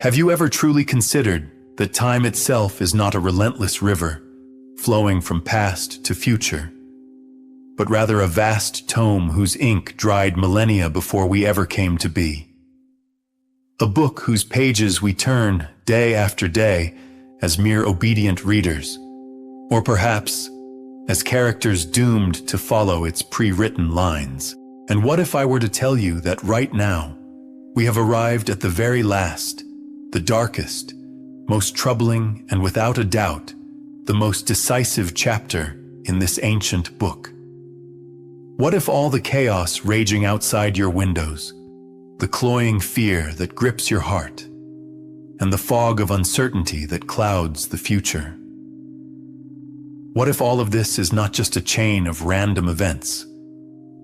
Have you ever truly considered that time itself is not a relentless river, flowing from past to future, but rather a vast tome whose ink dried millennia before we ever came to be? A book whose pages we turn day after day as mere obedient readers, or perhaps as characters doomed to follow its pre-written lines. And what if I were to tell you that right now, we have arrived at the very last, the darkest, most troubling, and without a doubt, the most decisive chapter in this ancient book? What if all the chaos raging outside your windows, the cloying fear that grips your heart, and the fog of uncertainty that clouds the future? What if all of this is not just a chain of random events,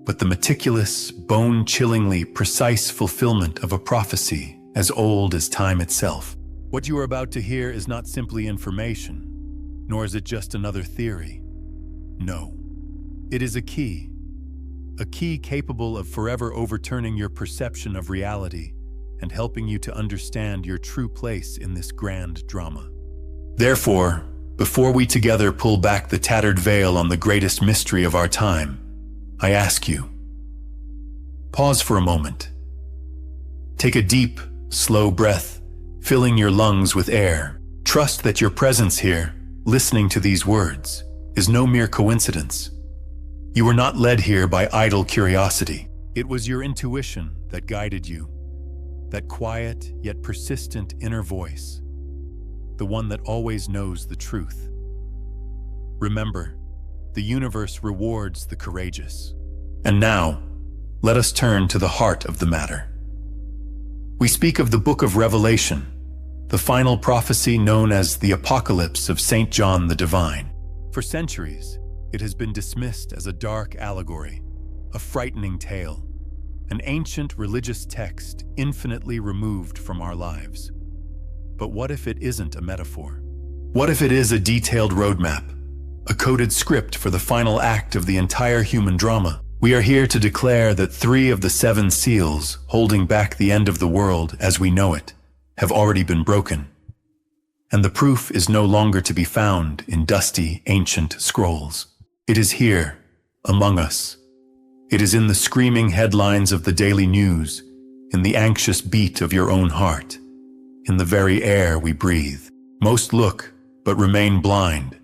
but the meticulous, bone-chillingly precise fulfillment of a prophecy as old as time itself? What you are about to hear is not simply information, nor is it just another theory. No, it is a key capable of forever overturning your perception of reality and helping you to understand your true place in this grand drama. Therefore, before we together pull back the tattered veil on the greatest mystery of our time, I ask you, pause for a moment. Take a deep, slow breath, filling your lungs with air. Trust that your presence here, listening to these words, is no mere coincidence. You were not led here by idle curiosity. It was your intuition that guided you, that quiet yet persistent inner voice, the one that always knows the truth. Remember, the universe rewards the courageous. And now, let us turn to the heart of the matter. We speak of the book of Revelation, the final prophecy known as the Apocalypse of St. John the Divine. For centuries, it has been dismissed as a dark allegory, a frightening tale, an ancient religious text infinitely removed from our lives. But what if it isn't a metaphor? What if it is a detailed roadmap, a coded script for the final act of the entire human drama? We are here to declare that 3 of the 7 seals holding back the end of the world as we know it have already been broken. And the proof is no longer to be found in dusty, ancient scrolls. It is here, among us. It is in the screaming headlines of the daily news, in the anxious beat of your own heart, in the very air we breathe. Most look, but remain blind.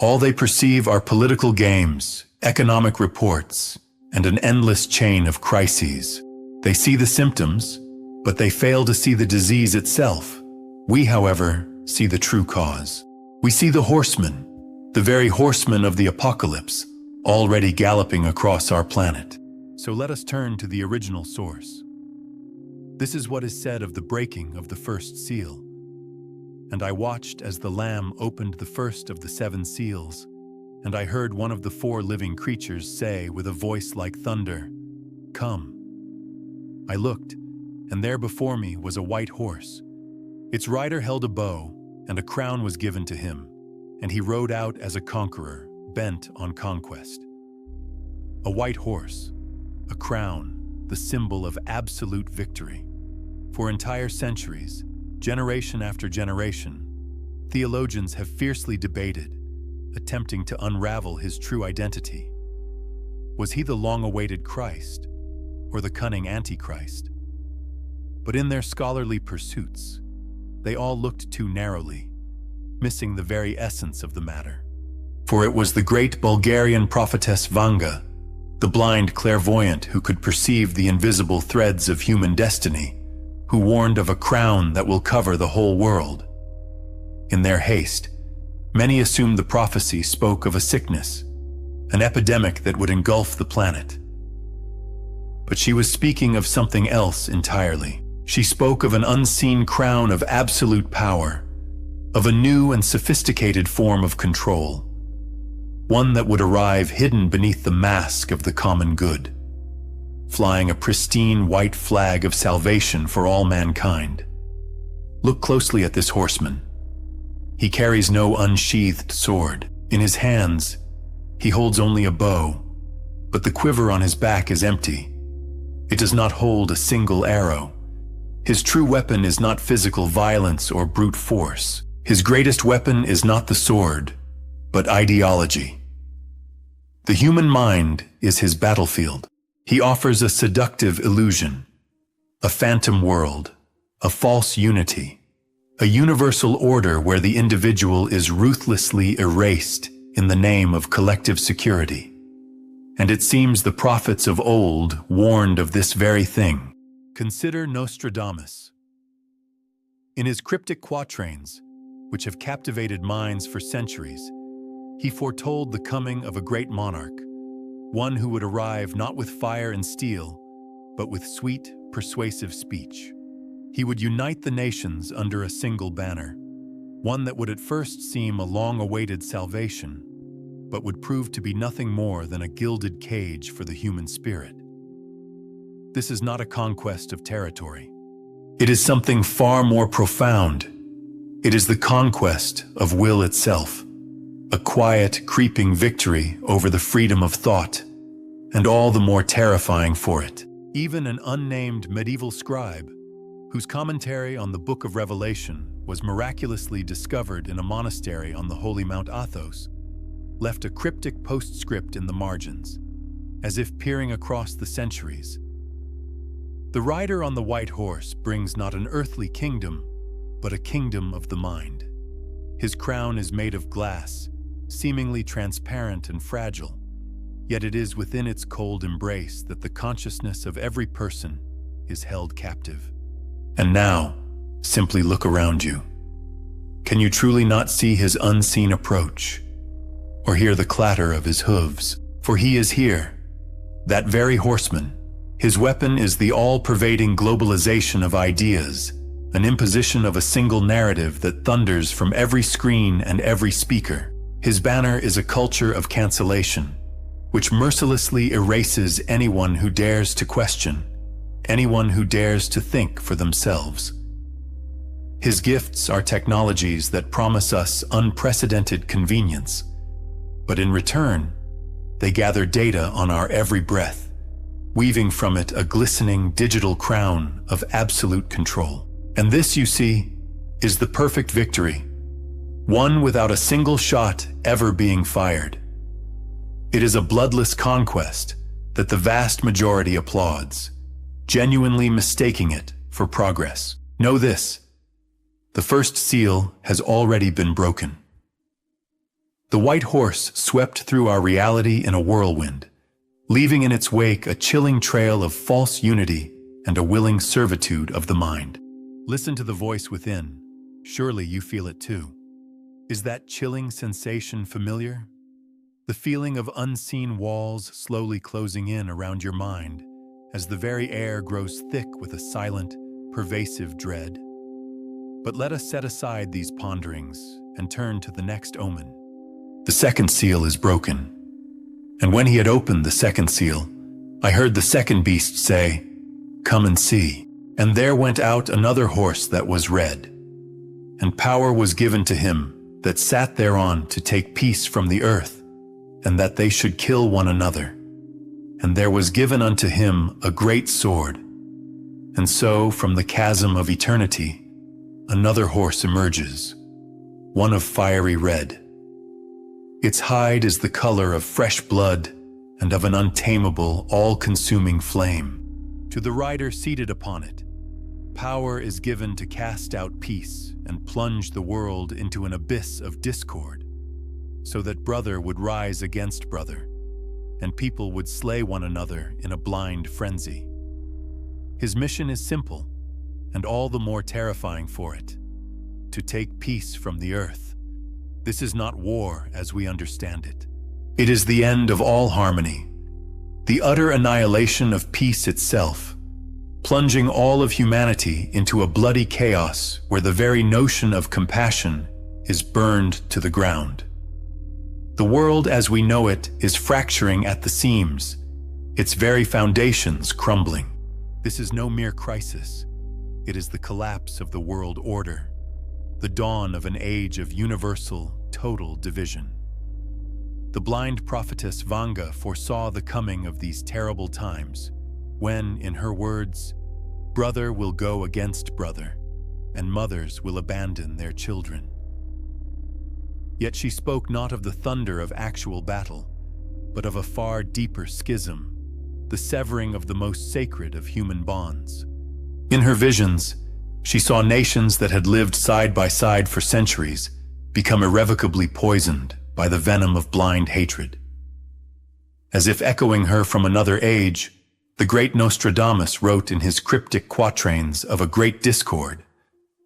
All they perceive are political games, economic reports, and an endless chain of crises. They see the symptoms, but they fail to see the disease itself. We, however, see the true cause. We see the horsemen, the very horsemen of the apocalypse, already galloping across our planet. So let us turn to the original source. This is what is said of the breaking of the first seal. And I watched as the Lamb opened the first of the 7 seals, and I heard one of the 4 living creatures say with a voice like thunder, "Come." I looked, and there before me was a white horse. Its rider held a bow, and a crown was given to him, and he rode out as a conqueror, bent on conquest. A white horse, a crown, the symbol of absolute victory. For entire centuries, generation after generation, theologians have fiercely debated, attempting to unravel his true identity. Was he the long-awaited Christ, or the cunning Antichrist? But in their scholarly pursuits, they all looked too narrowly, missing the very essence of the matter. For it was the great Bulgarian prophetess Vanga, the blind clairvoyant who could perceive the invisible threads of human destiny, who warned of a crown that will cover the whole world. In their haste, many assumed the prophecy spoke of a sickness, an epidemic that would engulf the planet. But she was speaking of something else entirely. She spoke of an unseen crown of absolute power, of a new and sophisticated form of control, one that would arrive hidden beneath the mask of the common good, flying a pristine white flag of salvation for all mankind. Look closely at this horseman. He carries no unsheathed sword. In his hands, he holds only a bow, but the quiver on his back is empty. It does not hold a single arrow. His true weapon is not physical violence or brute force. His greatest weapon is not the sword, but ideology. The human mind is his battlefield. He offers a seductive illusion, a phantom world, a false unity, a universal order where the individual is ruthlessly erased in the name of collective security. And it seems the prophets of old warned of this very thing. Consider Nostradamus. In his cryptic quatrains, which have captivated minds for centuries, he foretold the coming of a great monarch, one who would arrive not with fire and steel, but with sweet, persuasive speech. He would unite the nations under a single banner, one that would at first seem a long-awaited salvation, but would prove to be nothing more than a gilded cage for the human spirit. This is not a conquest of territory. It is something far more profound. It is the conquest of will itself, a quiet, creeping victory over the freedom of thought, and all the more terrifying for it. Even an unnamed medieval scribe, whose commentary on the Book of Revelation was miraculously discovered in a monastery on the holy Mount Athos, left a cryptic postscript in the margins, as if peering across the centuries. The rider on the white horse brings not an earthly kingdom, but a kingdom of the mind. His crown is made of glass, seemingly transparent and fragile, yet it is within its cold embrace that the consciousness of every person is held captive. And now, simply look around you. Can you truly not see his unseen approach, or hear the clatter of his hooves? For he is here, that very horseman. His weapon is the all-pervading globalization of ideas, an imposition of a single narrative that thunders from every screen and every speaker. His banner is a culture of cancellation, which mercilessly erases anyone who dares to question, anyone who dares to think for themselves. His gifts are technologies that promise us unprecedented convenience, but in return, they gather data on our every breath, weaving from it a glistening digital crown of absolute control. And this, you see, is the perfect victory, one without a single shot ever being fired. It is a bloodless conquest that the vast majority applauds, genuinely mistaking it for progress. Know this: the first seal has already been broken. The white horse swept through our reality in a whirlwind, leaving in its wake a chilling trail of false unity and a willing servitude of the mind. Listen to the voice within. Surely you feel it too. Is that chilling sensation familiar? The feeling of unseen walls slowly closing in around your mind as the very air grows thick with a silent, pervasive dread. But let us set aside these ponderings and turn to the next omen. The second seal is broken. And when he had opened the second seal, I heard the second beast say, "Come and see." And there went out another horse that was red, and power was given to him that sat thereon to take peace from the earth, and that they should kill one another. And there was given unto him a great sword. And so from the chasm of eternity, another horse emerges, one of fiery red. Its hide is the color of fresh blood and of an untamable, all-consuming flame. To the rider seated upon it, power is given to cast out peace and plunge the world into an abyss of discord, so that brother would rise against brother, and people would slay one another in a blind frenzy. His mission is simple, and all the more terrifying for it: to take peace from the earth. This is not war as we understand it. It is the end of all harmony, the utter annihilation of peace itself, plunging all of humanity into a bloody chaos where the very notion of compassion is burned to the ground. The world as we know it is fracturing at the seams, its very foundations crumbling. This is no mere crisis. It is the collapse of the world order, the dawn of an age of universal, total division. The blind prophetess Vanga foresaw the coming of these terrible times when, in her words, Brother will go against brother, and mothers will abandon their children. Yet she spoke not of the thunder of actual battle, but of a far deeper schism, the severing of the most sacred of human bonds. In her visions, she saw nations that had lived side by side for centuries become irrevocably poisoned by the venom of blind hatred. As if echoing her from another age, the great Nostradamus wrote in his cryptic quatrains of a great discord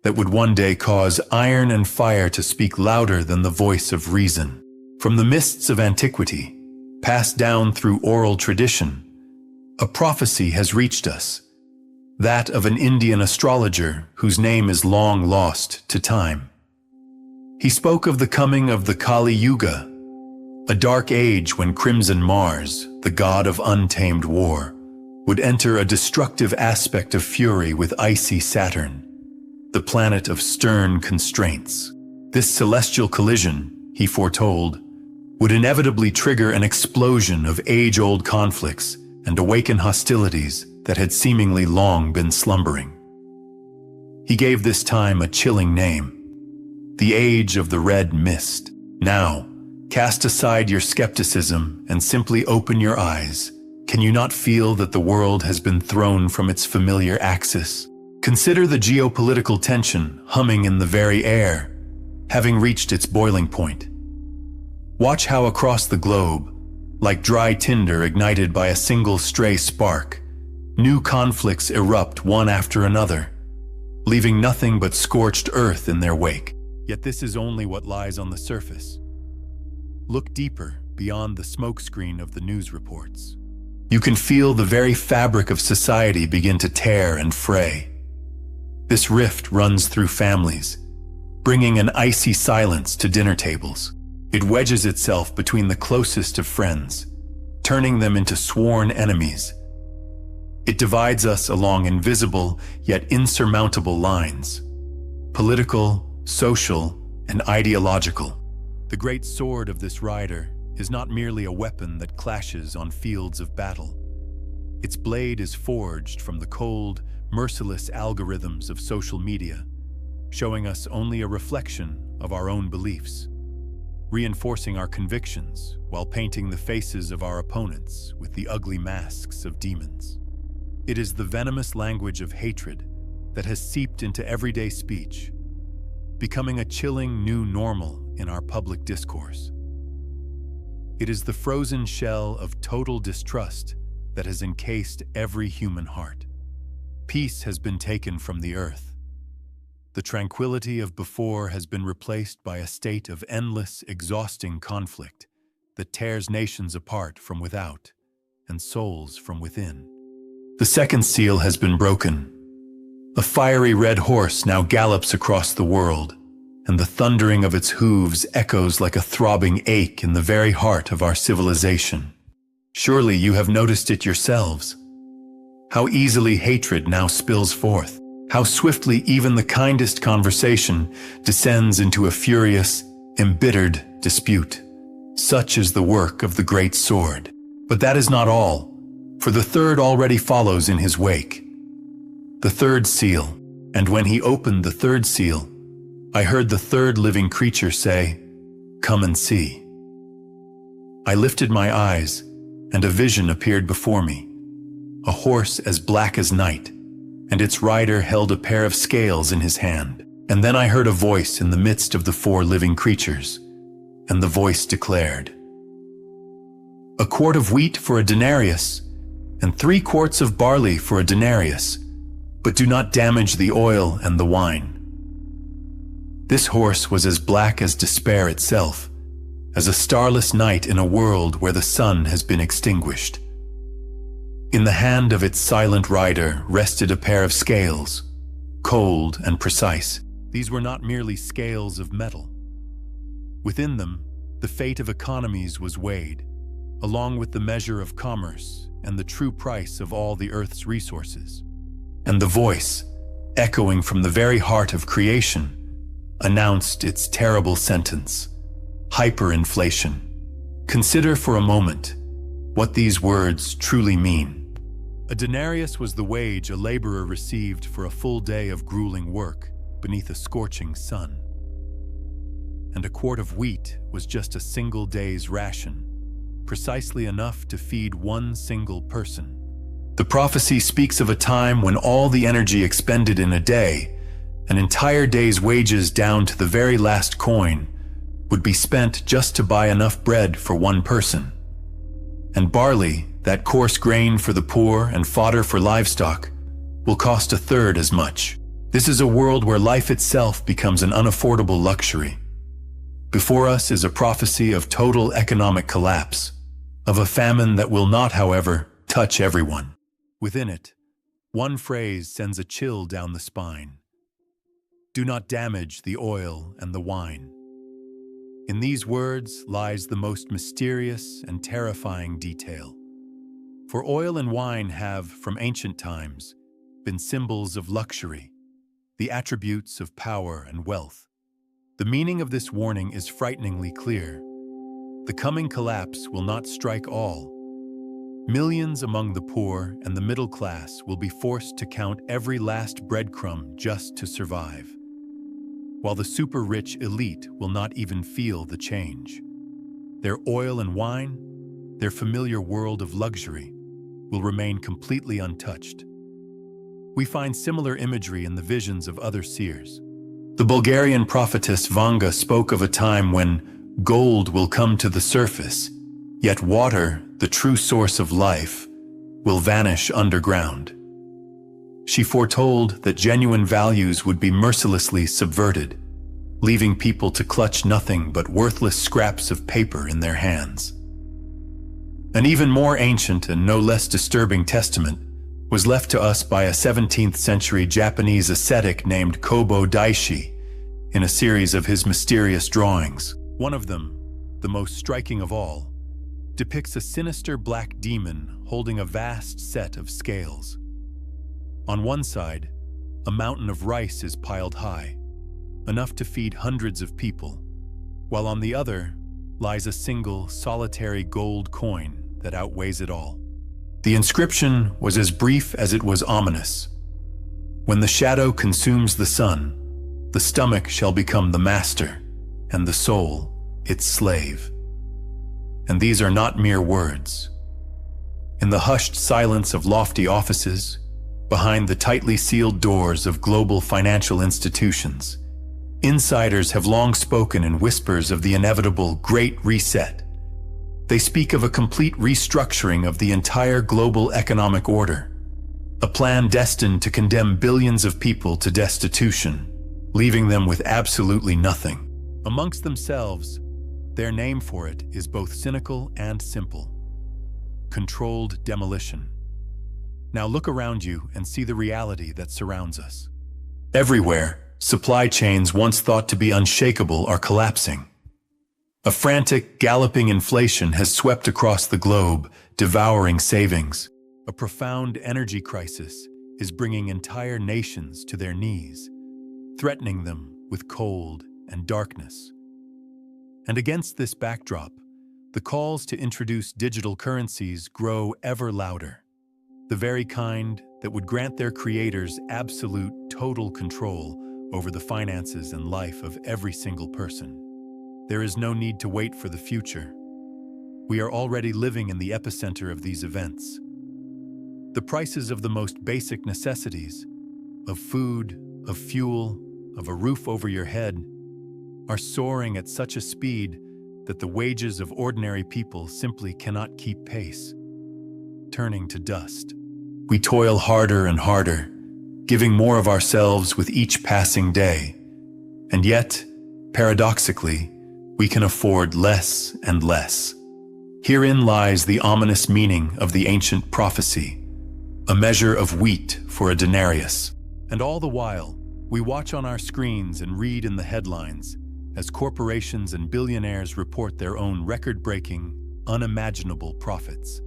that would one day cause iron and fire to speak louder than the voice of reason. From the mists of antiquity, passed down through oral tradition, a prophecy has reached us, that of an Indian astrologer whose name is long lost to time. He spoke of the coming of the Kali Yuga, a dark age when Crimson Mars, the god of untamed war, would enter a destructive aspect of fury with icy Saturn, the planet of stern constraints. This celestial collision, he foretold, would inevitably trigger an explosion of age-old conflicts and awaken hostilities that had seemingly long been slumbering. He gave this time a chilling name, the Age of the Red Mist. Now, cast aside your skepticism and simply open your eyes. Can you not feel that the world has been thrown from its familiar axis? Consider the geopolitical tension humming in the very air, having reached its boiling point. Watch how across the globe, like dry tinder ignited by a single stray spark, new conflicts erupt one after another, leaving nothing but scorched earth in their wake. Yet this is only what lies on the surface. Look deeper beyond the smokescreen of the news reports. You can feel the very fabric of society begin to tear and fray. This rift runs through families, bringing an icy silence to dinner tables. It wedges itself between the closest of friends, turning them into sworn enemies. It divides us along invisible yet insurmountable lines, political, social, and ideological. The great sword of this rider is not merely a weapon that clashes on fields of battle. Its blade is forged from the cold, merciless algorithms of social media, showing us only a reflection of our own beliefs, reinforcing our convictions while painting the faces of our opponents with the ugly masks of demons. It is the venomous language of hatred that has seeped into everyday speech, becoming a chilling new normal in our public discourse. It is the frozen shell of total distrust that has encased every human heart. Peace has been taken from the earth. The tranquility of before has been replaced by a state of endless, exhausting conflict that tears nations apart from without and souls from within. The second seal has been broken. A fiery red horse now gallops across the world, and the thundering of its hooves echoes like a throbbing ache in the very heart of our civilization. Surely you have noticed it yourselves. How easily hatred now spills forth. How swiftly even the kindest conversation descends into a furious, embittered dispute. Such is the work of the great sword. But that is not all, for the third already follows in his wake. The third seal, and when he opened the third seal, I heard the third living creature say, "Come and see." I lifted my eyes, and a vision appeared before me, a horse as black as night, and its rider held a pair of scales in his hand. And then I heard a voice in the midst of the four living creatures, and the voice declared, "A quart of wheat for a denarius, and 3 quarts of barley for a denarius, but do not damage the oil and the wine." This horse was as black as despair itself, as a starless night in a world where the sun has been extinguished. In the hand of its silent rider rested a pair of scales, cold and precise. These were not merely scales of metal. Within them, the fate of economies was weighed, along with the measure of commerce and the true price of all the earth's resources. And the voice, echoing from the very heart of creation, announced its terrible sentence: hyperinflation. Consider for a moment what these words truly mean. A denarius was the wage a laborer received for a full day of grueling work beneath a scorching sun. And a quart of wheat was just a single day's ration, precisely enough to feed one single person. The prophecy speaks of a time when all the energy expended in a day, an entire day's wages down to the very last coin, would be spent just to buy enough bread for one person. And barley, that coarse grain for the poor and fodder for livestock, will cost a third as much. This is a world where life itself becomes an unaffordable luxury. Before us is a prophecy of total economic collapse, of a famine that will not, however, touch everyone. Within it, one phrase sends a chill down the spine. Do not damage the oil and the wine. In these words lies the most mysterious and terrifying detail. For oil and wine have, from ancient times, been symbols of luxury, the attributes of power and wealth. The meaning of this warning is frighteningly clear. The coming collapse will not strike all. Millions among the poor and the middle class will be forced to count every last breadcrumb just to survive, while the super-rich elite will not even feel the change. Their oil and wine, their familiar world of luxury, will remain completely untouched. We find similar imagery in the visions of other seers. The Bulgarian prophetess Vanga spoke of a time when gold will come to the surface, yet water, the true source of life, will vanish underground. She foretold that genuine values would be mercilessly subverted, leaving people to clutch nothing but worthless scraps of paper in their hands. An even more ancient and no less disturbing testament was left to us by a 17th century Japanese ascetic named Kobo Daishi in a series of his mysterious drawings. One of them, the most striking of all, depicts a sinister black demon holding a vast set of scales. On one side, a mountain of rice is piled high, enough to feed hundreds of people, while on the other lies a single, solitary gold coin that outweighs it all. The inscription was as brief as it was ominous. When the shadow consumes the sun, the stomach shall become the master, and the soul its slave. And these are not mere words. In the hushed silence of lofty offices, behind the tightly sealed doors of global financial institutions, insiders have long spoken in whispers of the inevitable Great Reset. They speak of a complete restructuring of the entire global economic order, a plan destined to condemn billions of people to destitution, leaving them with absolutely nothing. Amongst themselves, their name for it is both cynical and simple: controlled demolition. Now look around you and see the reality that surrounds us. Everywhere, supply chains once thought to be unshakable are collapsing. A frantic, galloping inflation has swept across the globe, devouring savings. A profound energy crisis is bringing entire nations to their knees, threatening them with cold and darkness. And against this backdrop, the calls to introduce digital currencies grow ever louder, the very kind that would grant their creators absolute, total control over the finances and life of every single person. There is no need to wait for the future. We are already living in the epicenter of these events. The prices of the most basic necessities, of food, of fuel, of a roof over your head, are soaring at such a speed that the wages of ordinary people simply cannot keep pace, turning to dust. We toil harder and harder, giving more of ourselves with each passing day, and yet, paradoxically, we can afford less and less. Herein lies the ominous meaning of the ancient prophecy, a measure of wheat for a denarius. And all the while, we watch on our screens and read in the headlines as corporations and billionaires report their own record-breaking, unimaginable profits.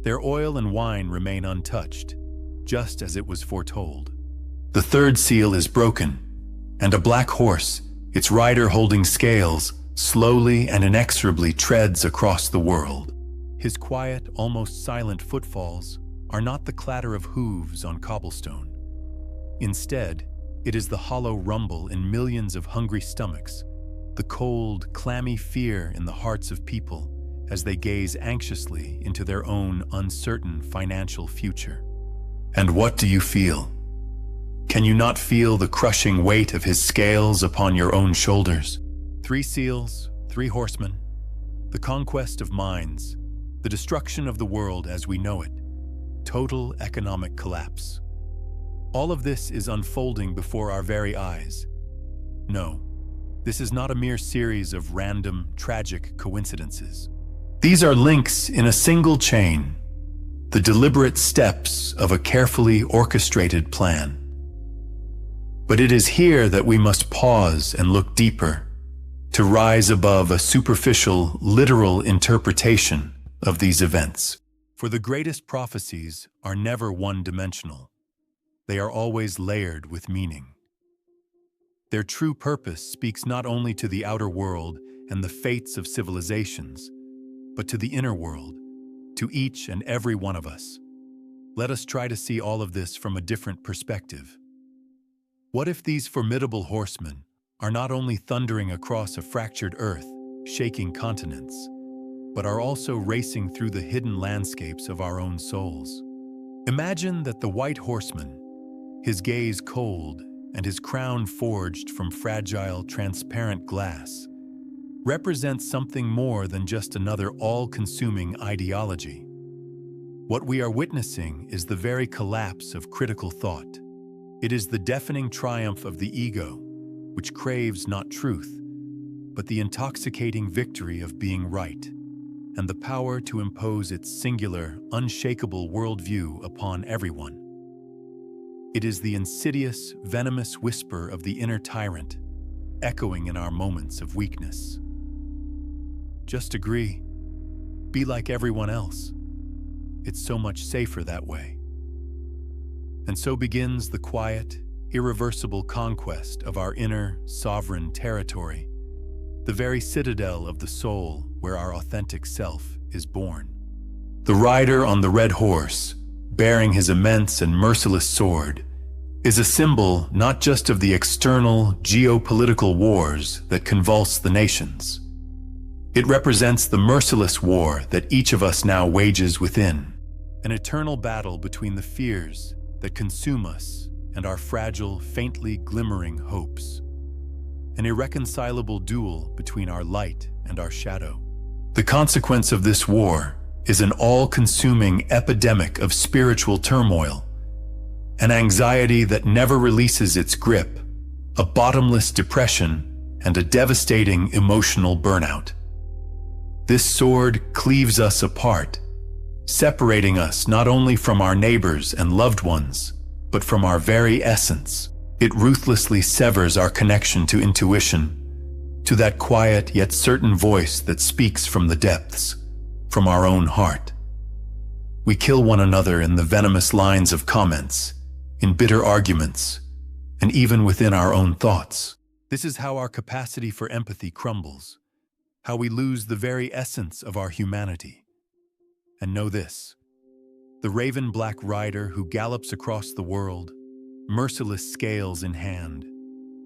Their oil and wine remain untouched, just as it was foretold. The third seal is broken, and a black horse, its rider holding scales, slowly and inexorably treads across the world. His quiet, almost silent footfalls are not the clatter of hooves on cobblestone. Instead, it is the hollow rumble in millions of hungry stomachs, the cold, clammy fear in the hearts of people as they gaze anxiously into their own uncertain financial future. And what do you feel? Can you not feel the crushing weight of his scales upon your own shoulders? 3 seals, 3 horsemen, the conquest of minds, the destruction of the world as we know it, total economic collapse. All of this is unfolding before our very eyes. No, this is not a mere series of random, tragic coincidences. These are links in a single chain, the deliberate steps of a carefully orchestrated plan. But it is here that we must pause and look deeper, to rise above a superficial, literal interpretation of these events. For the greatest prophecies are never one-dimensional. They are always layered with meaning. Their true purpose speaks not only to the outer world and the fates of civilizations, but to the inner world, to each and every one of us. Let us try to see all of this from a different perspective. What if these formidable horsemen are not only thundering across a fractured earth, shaking continents, but are also racing through the hidden landscapes of our own souls? Imagine that the white horseman, his gaze cold and his crown forged from fragile, transparent glass, represents something more than just another all-consuming ideology. What we are witnessing is the very collapse of critical thought. It is the deafening triumph of the ego, which craves not truth, but the intoxicating victory of being right, and the power to impose its singular, unshakable worldview upon everyone. It is the insidious, venomous whisper of the inner tyrant, echoing in our moments of weakness. Just agree. Be like everyone else. It's so much safer that way. And so begins the quiet, irreversible conquest of our inner, sovereign territory, the very citadel of the soul where our authentic self is born. The rider on the red horse, bearing his immense and merciless sword, is a symbol not just of the external geopolitical wars that convulse the nations. It represents the merciless war that each of us now wages within, an eternal battle between the fears that consume us and our fragile, faintly glimmering hopes, an irreconcilable duel between our light and our shadow. The consequence of this war is an all-consuming epidemic of spiritual turmoil, an anxiety that never releases its grip, a bottomless depression, and a devastating emotional burnout. This sword cleaves us apart, separating us not only from our neighbors and loved ones, but from our very essence. It ruthlessly severs our connection to intuition, to that quiet yet certain voice that speaks from the depths, from our own heart. We kill one another in the venomous lines of comments, in bitter arguments, and even within our own thoughts. This is how our capacity for empathy crumbles, how we lose the very essence of our humanity. And know this: the raven black rider who gallops across the world, merciless scales in hand,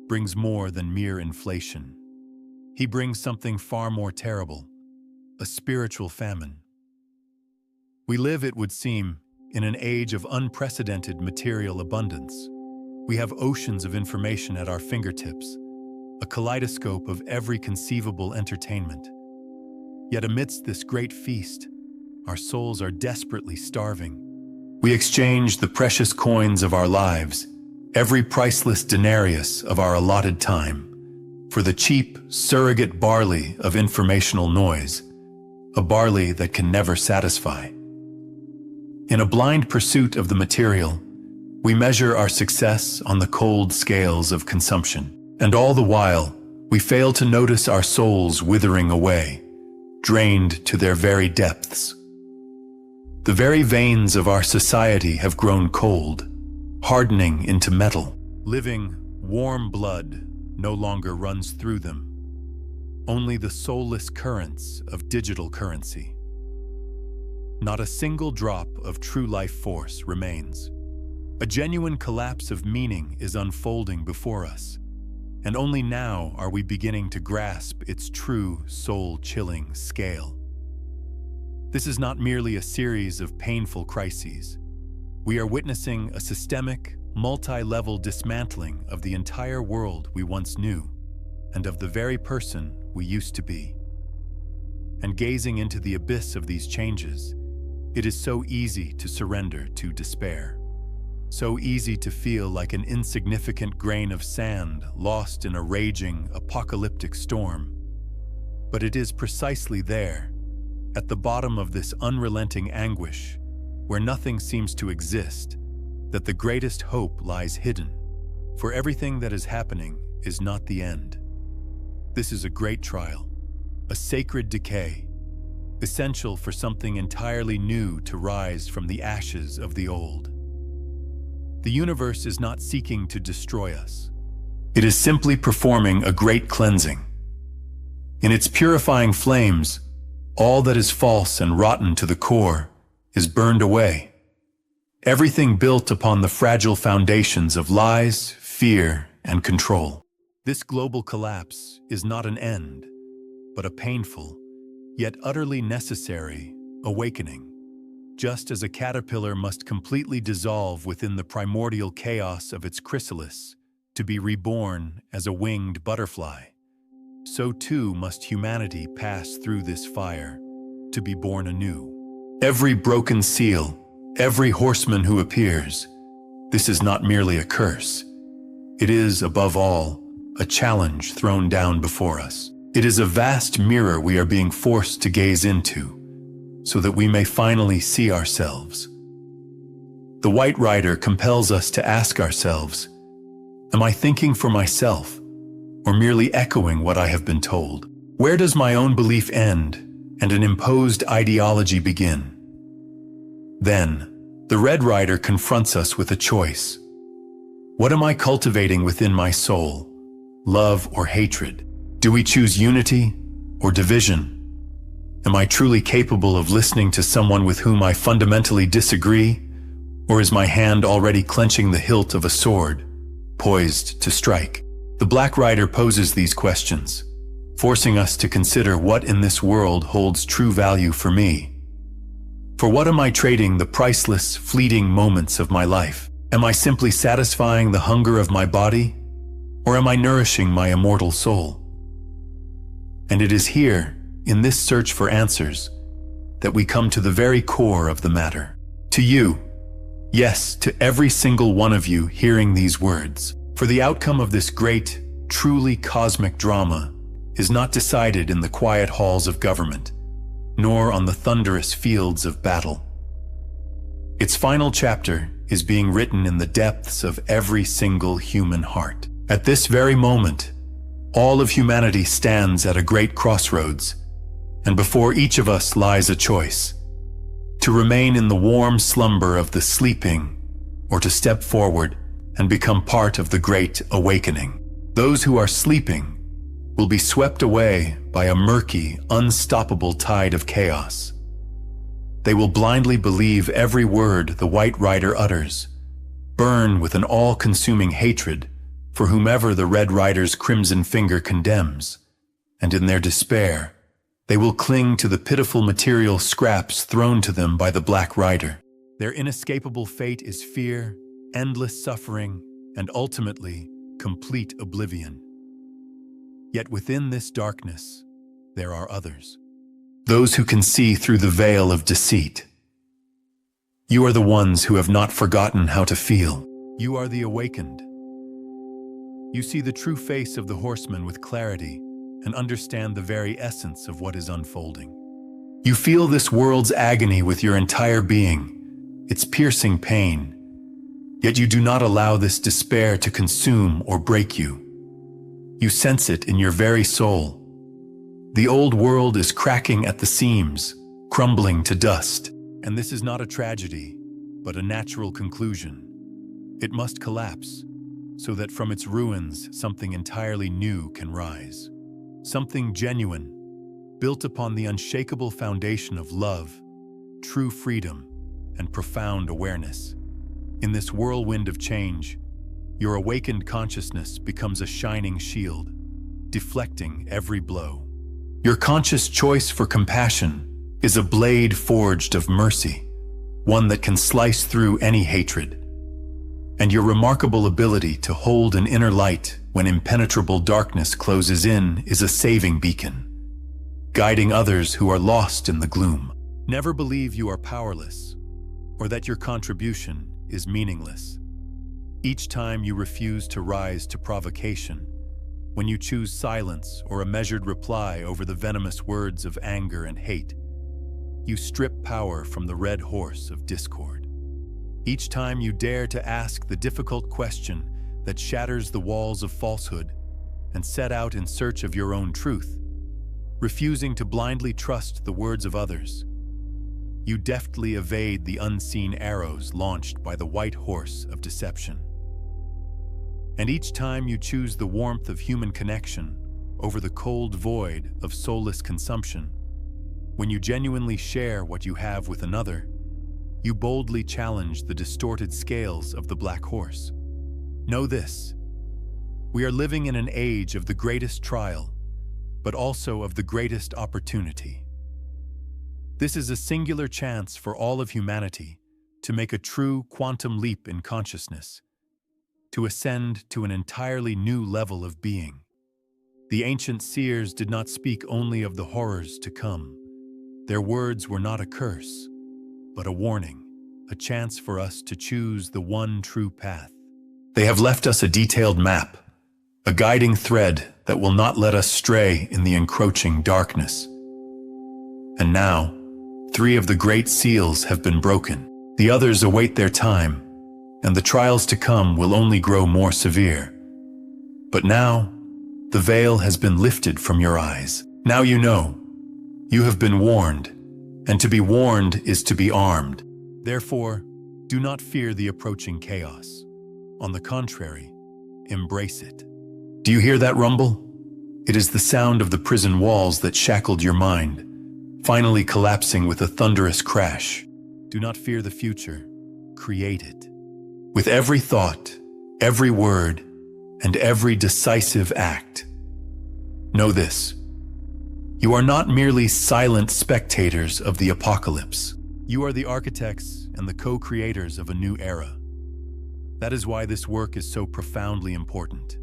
brings more than mere inflation. He brings something far more terrible, a spiritual famine. We live, it would seem, in an age of unprecedented material abundance. We have oceans of information at our fingertips, a kaleidoscope of every conceivable entertainment. Yet amidst this great feast, our souls are desperately starving. We exchange the precious coins of our lives, every priceless denarius of our allotted time, for the cheap, surrogate barley of informational noise, a barley that can never satisfy. In a blind pursuit of the material, we measure our success on the cold scales of consumption, and all the while, we fail to notice our souls withering away, drained to their very depths. The very veins of our society have grown cold, hardening into metal. Living, warm blood no longer runs through them, only the soulless currents of digital currency. Not a single drop of true life force remains. A genuine collapse of meaning is unfolding before us, and only now are we beginning to grasp its true, soul-chilling scale. This is not merely a series of painful crises. We are witnessing a systemic, multi-level dismantling of the entire world we once knew, and of the very person we used to be. And gazing into the abyss of these changes, it is so easy to surrender to despair. So easy to feel like an insignificant grain of sand lost in a raging, apocalyptic storm. But it is precisely there, at the bottom of this unrelenting anguish, where nothing seems to exist, that the greatest hope lies hidden. For everything that is happening is not the end. This is a great trial, a sacred decay, essential for something entirely new to rise from the ashes of the old. The universe is not seeking to destroy us. It is simply performing a great cleansing. In its purifying flames, all that is false and rotten to the core is burned away. Everything built upon the fragile foundations of lies, fear, and control. This global collapse is not an end, but a painful, yet utterly necessary, awakening. Just as a caterpillar must completely dissolve within the primordial chaos of its chrysalis to be reborn as a winged butterfly, so too must humanity pass through this fire to be born anew. Every broken seal, every horseman who appears, this is not merely a curse. It is, above all, a challenge thrown down before us. It is a vast mirror we are being forced to gaze into, so that we may finally see ourselves. The White Rider compels us to ask ourselves, am I thinking for myself, or merely echoing what I have been told? Where does my own belief end and an imposed ideology begin? Then, the Red Rider confronts us with a choice. What am I cultivating within my soul, love or hatred? Do we choose unity or division? Am I truly capable of listening to someone with whom I fundamentally disagree, or is my hand already clenching the hilt of a sword, poised to strike? The Black Rider poses these questions, forcing us to consider what in this world holds true value for me. For what am I trading the priceless, fleeting moments of my life? Am I simply satisfying the hunger of my body, or am I nourishing my immortal soul? And it is here, in this search for answers, that we come to the very core of the matter. To you, yes, to every single one of you hearing these words, for the outcome of this great, truly cosmic drama is not decided in the quiet halls of government, nor on the thunderous fields of battle. Its final chapter is being written in the depths of every single human heart. At this very moment, all of humanity stands at a great crossroads, and before each of us lies a choice: to remain in the warm slumber of the sleeping, or to step forward and become part of the great awakening. Those who are sleeping will be swept away by a murky, unstoppable tide of chaos. They will blindly believe every word the White Rider utters, burn with an all-consuming hatred for whomever the Red Rider's crimson finger condemns, and in their despair, they will cling to the pitiful material scraps thrown to them by the Black Rider. Their inescapable fate is fear, endless suffering, and ultimately, complete oblivion. Yet within this darkness, there are others. Those who can see through the veil of deceit. You are the ones who have not forgotten how to feel. You are the awakened. You see the true face of the horseman with clarity and understand the very essence of what is unfolding. You feel this world's agony with your entire being, its piercing pain, yet you do not allow this despair to consume or break you. You sense it in your very soul. The old world is cracking at the seams, crumbling to dust, and this is not a tragedy, but a natural conclusion. It must collapse, so that from its ruins something entirely new can rise. Something genuine, built upon the unshakable foundation of love, true freedom, and profound awareness. In this whirlwind of change, your awakened consciousness becomes a shining shield, deflecting every blow. Your conscious choice for compassion is a blade forged of mercy, one that can slice through any hatred. And your remarkable ability to hold an inner light when impenetrable darkness closes in is a saving beacon, guiding others who are lost in the gloom. Never believe you are powerless, or that your contribution is meaningless. Each time you refuse to rise to provocation, when you choose silence or a measured reply over the venomous words of anger and hate, you strip power from the red horse of discord. Each time you dare to ask the difficult question that shatters the walls of falsehood and set out in search of your own truth, refusing to blindly trust the words of others, you deftly evade the unseen arrows launched by the white horse of deception. And each time you choose the warmth of human connection over the cold void of soulless consumption, when you genuinely share what you have with another, you boldly challenge the distorted scales of the black horse. Know this: we are living in an age of the greatest trial, but also of the greatest opportunity. This is a singular chance for all of humanity to make a true quantum leap in consciousness, to ascend to an entirely new level of being. The ancient seers did not speak only of the horrors to come. Their words were not a curse, but a warning, a chance for us to choose the one true path. They have left us a detailed map, a guiding thread that will not let us stray in the encroaching darkness. And now, 3 of the great seals have been broken. The others await their time, and the trials to come will only grow more severe. But now, the veil has been lifted from your eyes. Now you know. You have been warned, and to be warned is to be armed. Therefore, do not fear the approaching chaos. On the contrary, embrace it. Do you hear that rumble? It is the sound of the prison walls that shackled your mind, finally collapsing with a thunderous crash. Do not fear the future. Create it. With every thought, every word, and every decisive act. Know this: you are not merely silent spectators of the apocalypse. You are the architects and the co-creators of a new era. That is why this work is so profoundly important.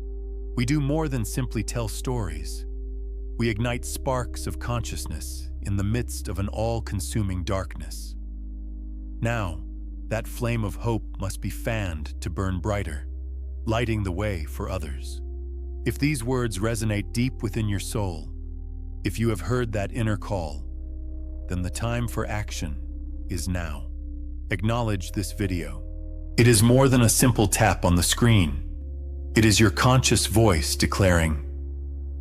We do more than simply tell stories. We ignite sparks of consciousness in the midst of an all-consuming darkness. Now, that flame of hope must be fanned to burn brighter, lighting the way for others. If these words resonate deep within your soul, if you have heard that inner call, then the time for action is now. Acknowledge this video. It is more than a simple tap on the screen. It is your conscious voice declaring,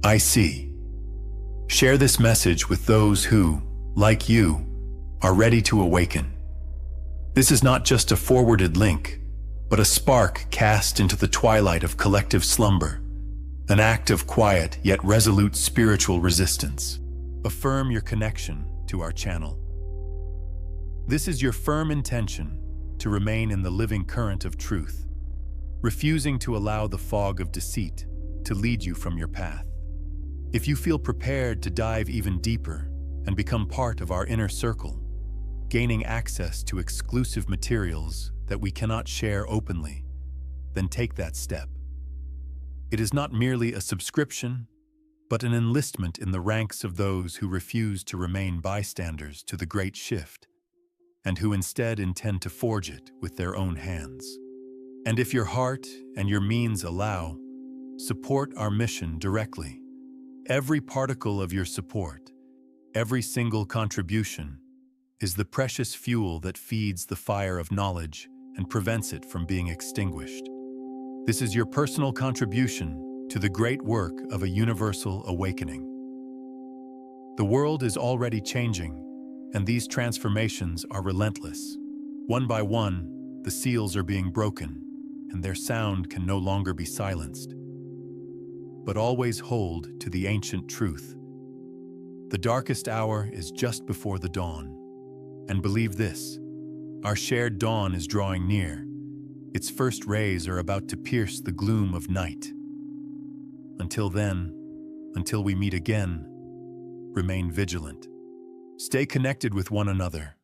"I see." Share this message with those who, like you, are ready to awaken. This is not just a forwarded link, but a spark cast into the twilight of collective slumber, an act of quiet yet resolute spiritual resistance. Affirm your connection to our channel. This is your firm intention to remain in the living current of truth, refusing to allow the fog of deceit to lead you from your path. If you feel prepared to dive even deeper and become part of our inner circle, gaining access to exclusive materials that we cannot share openly, then take that step. It is not merely a subscription, but an enlistment in the ranks of those who refuse to remain bystanders to the great shift, and who instead intend to forge it with their own hands. And if your heart and your means allow, support our mission directly. Every particle of your support, every single contribution, is the precious fuel that feeds the fire of knowledge and prevents it from being extinguished. This is your personal contribution to the great work of a universal awakening. The world is already changing, and these transformations are relentless. One by one, the seals are being broken, and their sound can no longer be silenced. But always hold to the ancient truth. The darkest hour is just before the dawn. And believe this, our shared dawn is drawing near. Its first rays are about to pierce the gloom of night. Until then, until we meet again, remain vigilant. Stay connected with one another